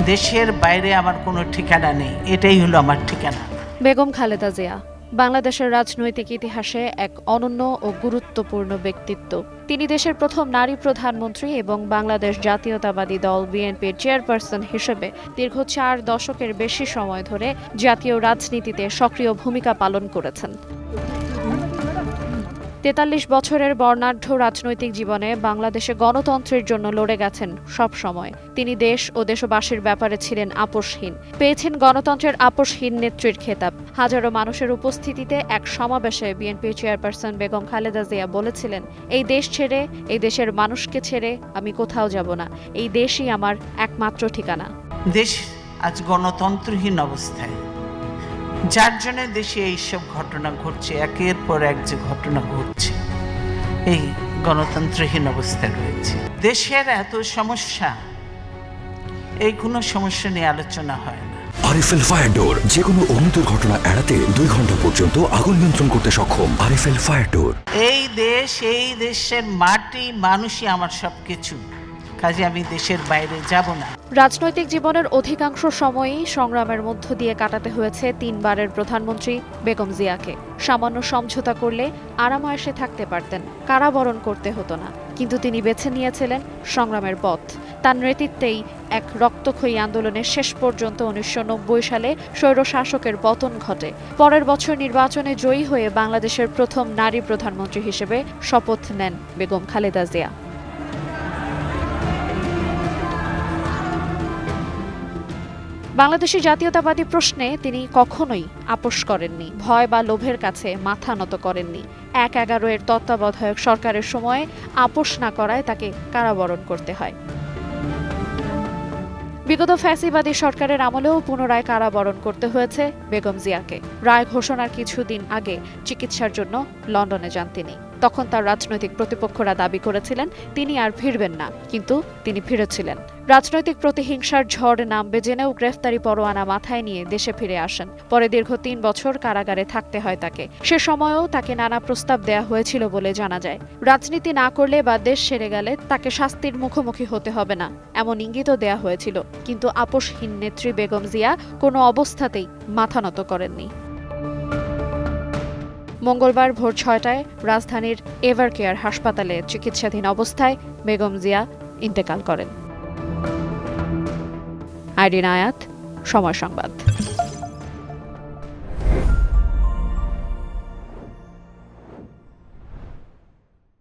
দেশের বাইরে আমার কোনো ঠিকানা নেই, এটাই হলো আমার ঠিকানা। বেগম খালেদা জিয়া বাংলাদেশের রাজনৈতিক ইতিহাসে এক অনন্য ও গুরুত্বপূর্ণ ব্যক্তিত্ব। তিনি দেশের প্রথম নারী প্রধানমন্ত্রী এবং বাংলাদেশ জাতীয়তাবাদী দল বিএনপির চেয়ারপারসন হিসেবে দীর্ঘ 4 দশকের বেশি সময় ধরে জাতীয় রাজনীতিতে সক্রিয় ভূমিকা পালন করেছেন। 43 বছরের বর্ণাঢ্য রাজনৈতিক জীবনে বাংলাদেশে গণতন্ত্রের জন্য লড়ে গেছেন সব সময়। তিনি দেশ ও দেশবাসীর ব্যাপারে ছিলেন আপোষহীন, পেয়েছেন গণতন্ত্রের আপোষহীন নেত্রীর খেতাব। হাজারো মানুষের উপস্থিতিতে এক সমাবেশে বিএনপির চেয়ারপারসন বেগম খালেদা জিয়া বলেছিলেন, এই দেশ ছেড়ে, এই দেশের মানুষকে ছেড়ে আমি কোথাও যাব না, এই দেশই আমার একমাত্র ঠিকানা। দেশ আজ গণতন্ত্রহীন অবস্থায়, যার জন্য দেশে এইসব ঘটনা ঘটছে, একের পর এক যে ঘটনা ঘটছে, এই গণতন্ত্রহীন অবস্থায় রয়েছে। দেশের এত সমস্যা, এই কোনো সমস্যা নিয়ে আলোচনা হয় না। আরএফএল ফায়ার ডোর যে কোনো অগ্নি দুর্ঘটনা এড়াতে 2 ঘন্টা পর্যন্ত আগুন নিয়ন্ত্রণ করতে সক্ষম। আরএফএল ফায়ার ডোর। এই দেশ, এই দেশের মাটি, মানুষই আমার সবকিছু, কাজে আমি দেশের বাইরে যাব না। রাজনৈতিক জীবনের অধিকাংশ সময়ই সংগ্রামের মধ্য দিয়ে কাটাতে হয়েছে 3 বারের প্রধানমন্ত্রী বেগম জিয়াকে। সামান্য সমঝোতা করলে আরাম-আয়েশে থাকতে পারতেন, কারাবরণ করতে হতো না। কিন্তু তিনি বেছে নিয়েছিলেন সংগ্রামের পথ। তার নেতৃত্বেই এক রক্তক্ষয়ী আন্দোলনের শেষ পর্যন্ত 1990 সালে স্বৈরশাসকের পতন ঘটে। পরের বছর নির্বাচনে জয়ী হয়ে বাংলাদেশের প্রথম নারী প্রধানমন্ত্রী হিসেবে শপথ নেন বেগম খালেদা জিয়া। বাংলাদেশি জাতীয়তাবাদী প্রশ্নে তিনি কখনোই আপোষ করেননি, ভয় বা লোভের কাছে মাথা নত করেননি। 1/11 তত্ত্বাবধায়ক সরকারের সময় আপোষ না করায় তাকে কারাবরণ করতে হয়। বিগত ফ্যাসিবাদী সরকারের আমলেও পুনরায় কারাবরণ করতে হয়েছে বেগম জিয়াকে। রায় ঘোষণার কিছুদিন আগে চিকিৎসার জন্য লন্ডনে যান তিনি। তখন তার রাজনৈতিক প্রতিপক্ষরা দাবি করেছিলেন তিনি আর ফিরবেন না, কিন্তু তিনি ফিরেছিলেন। রাজনৈতিক প্রতিহিংসার ঝড় নামবে জেনেও গ্রেফতারি পরোয়ানা মাথায় নিয়ে দেশে ফিরে আসেন। পরে দীর্ঘ 3 বছর কারাগারে থাকতে হয় তাকে। সে সময়েও তাকে নানা প্রস্তাব দেয়া হয়েছিল বলে জানা যায়। রাজনীতি না করলে বা দেশ ছেড়ে গেলে তাকে শাস্তির মুখোমুখি হতে হবে না, এমন ইঙ্গিতও দেয়া হয়েছিল। কিন্তু আপোষহীন নেত্রী বেগম জিয়া কোনো অবস্থাতেই মাথা নত করেননি। মঙ্গলবার ভোর 6টায় রাজধানীর এভারকেয়ার হাসপাতালে চিকিৎসাধীন অবস্থায় বেগম জিয়া ইন্তেকাল করেন। আইরিন আয়াত, সময় সংবাদ।